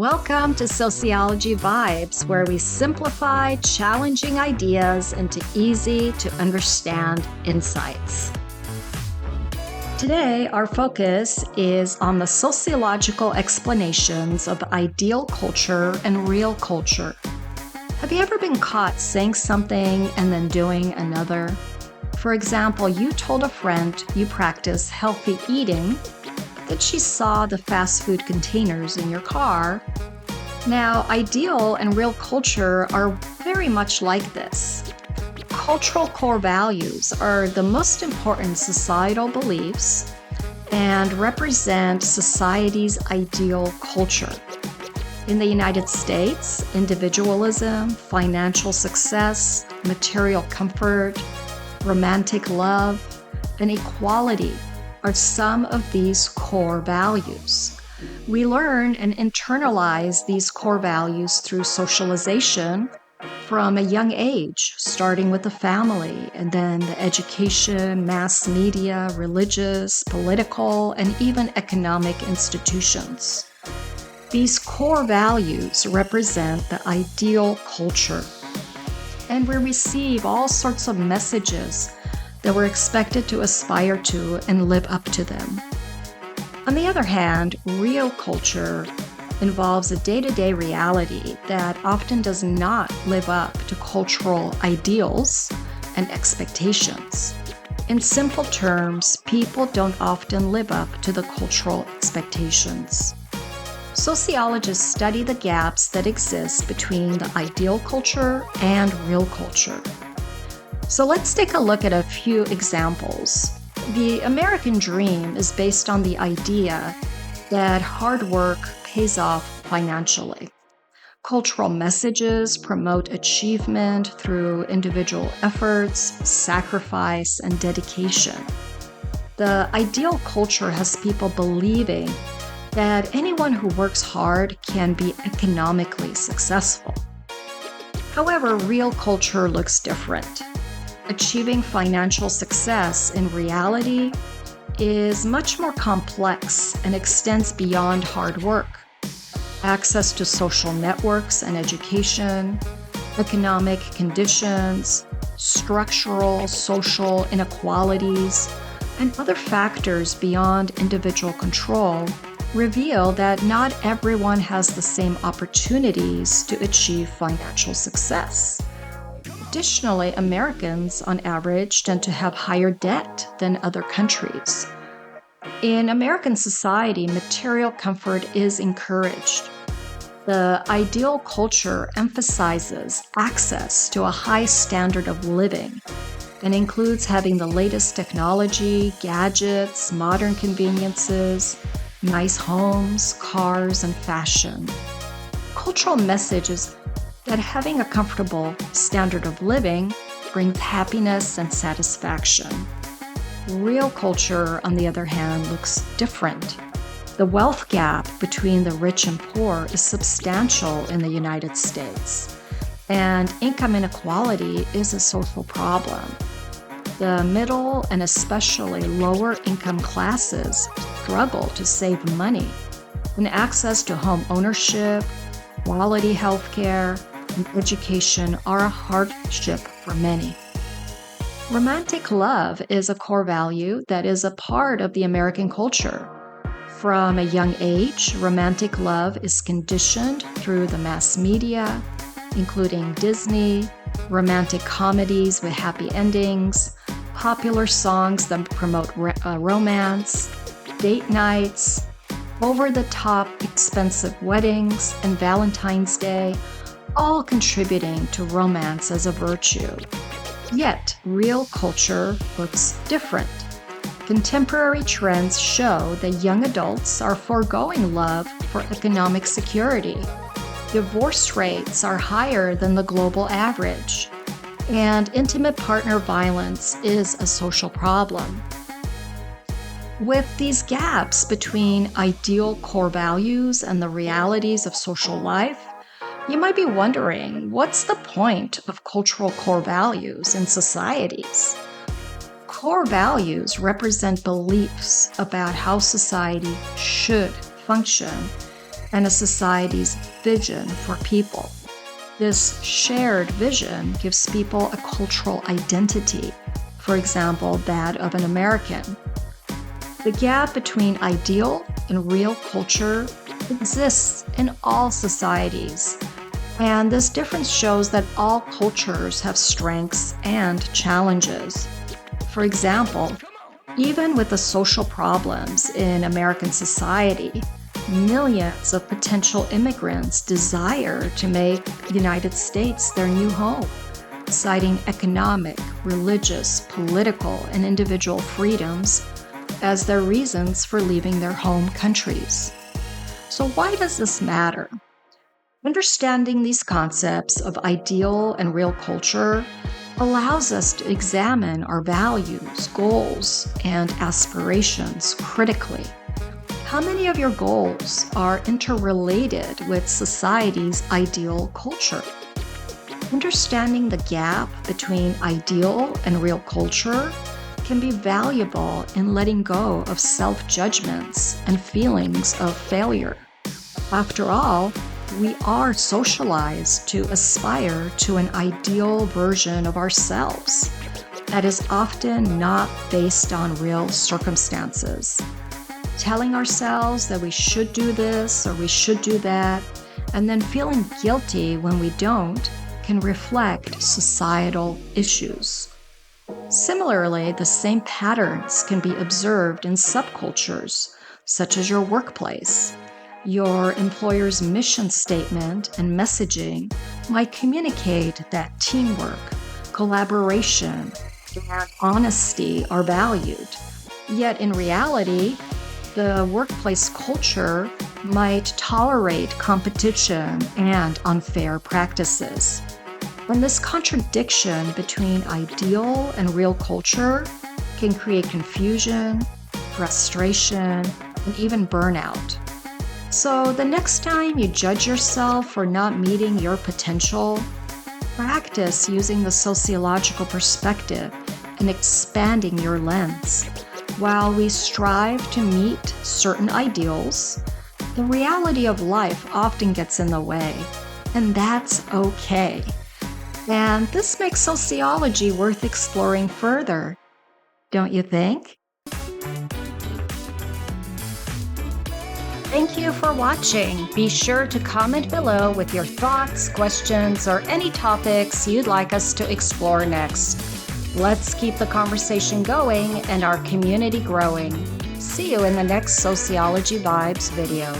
Welcome to Sociology Vibes, where we simplify challenging ideas into easy to understand insights. Today, our focus is on the sociological explanations of ideal culture and real culture. Have you ever been caught saying something and then doing another? For example, you told a friend you practice healthy eating, that she saw the fast food containers in your car. Now, ideal and real culture are very much like this. Cultural core values are the most important societal beliefs and represent society's ideal culture. In the United States, individualism, financial success, material comfort, romantic love, and equality are some of these core values. We learn and internalize these core values through socialization from a young age, starting with the family, and then the education, mass media, religious, political, and even economic institutions. These core values represent the ideal culture, and we receive all sorts of messages that we're expected to aspire to and live up to them. On the other hand, real culture involves a day-to-day reality that often does not live up to cultural ideals and expectations. In simple terms, people don't often live up to the cultural expectations. Sociologists study the gaps that exist between the ideal culture and real culture. So let's take a look at a few examples. The American dream is based on the idea that hard work pays off financially. Cultural messages promote achievement through individual efforts, sacrifice, and dedication. The ideal culture has people believing that anyone who works hard can be economically successful. However, real culture looks different. Achieving financial success in reality is much more complex and extends beyond hard work. Access to social networks and education, economic conditions, structural social inequalities, and other factors beyond individual control reveal that not everyone has the same opportunities to achieve financial success. Additionally, Americans, on average, tend to have higher debt than other countries. In American society, material comfort is encouraged. The ideal culture emphasizes access to a high standard of living and includes having the latest technology, gadgets, modern conveniences, nice homes, cars, and fashion. Cultural messages that having a comfortable standard of living brings happiness and satisfaction. Real culture, on the other hand, looks different. The wealth gap between the rich and poor is substantial in the United States, and income inequality is a social problem. The middle and especially lower income classes struggle to save money, and access to home ownership, quality health care, and education are a hardship for many. Romantic love is a core value that is a part of the American culture. From a young age, romantic love is conditioned through the mass media, including Disney, romantic comedies with happy endings, popular songs that promote romance, date nights, over-the-top expensive weddings, and Valentine's Day, all contributing to romance as a virtue. Yet, real culture looks different. Contemporary trends show that young adults are foregoing love for economic security. Divorce rates are higher than the global average, and intimate partner violence is a social problem. With these gaps between ideal core values and the realities of social life, you might be wondering, what's the point of cultural core values in societies? Core values represent beliefs about how society should function and a society's vision for people. This shared vision gives people a cultural identity, for example, that of an American. The gap between ideal and real culture exists in all societies, and this difference shows that all cultures have strengths and challenges. For example, even with the social problems in American society, millions of potential immigrants desire to make the United States their new home, citing economic, religious, political, and individual freedoms as their reasons for leaving their home countries. So why does this matter? Understanding these concepts of ideal and real culture allows us to examine our values, goals, and aspirations critically. How many of your goals are interrelated with society's ideal culture? Understanding the gap between ideal and real culture can be valuable in letting go of self-judgments and feelings of failure. After all, we are socialized to aspire to an ideal version of ourselves that is often not based on real circumstances. Telling ourselves that we should do this or we should do that, and then feeling guilty when we don't, can reflect societal issues. Similarly, the same patterns can be observed in subcultures, such as your workplace. Your employer's mission statement and messaging might communicate that teamwork, collaboration, and honesty are valued. Yet in reality, the workplace culture might tolerate competition and unfair practices. And this contradiction between ideal and real culture can create confusion, frustration, and even burnout. So the next time you judge yourself for not meeting your potential, practice using the sociological perspective and expanding your lens. While we strive to meet certain ideals, the reality of life often gets in the way, and that's okay. And this makes sociology worth exploring further, don't you think? Thank you for watching. Be sure to comment below with your thoughts, questions, or any topics you'd like us to explore next. Let's keep the conversation going and our community growing. See you in the next Sociology Vibes video.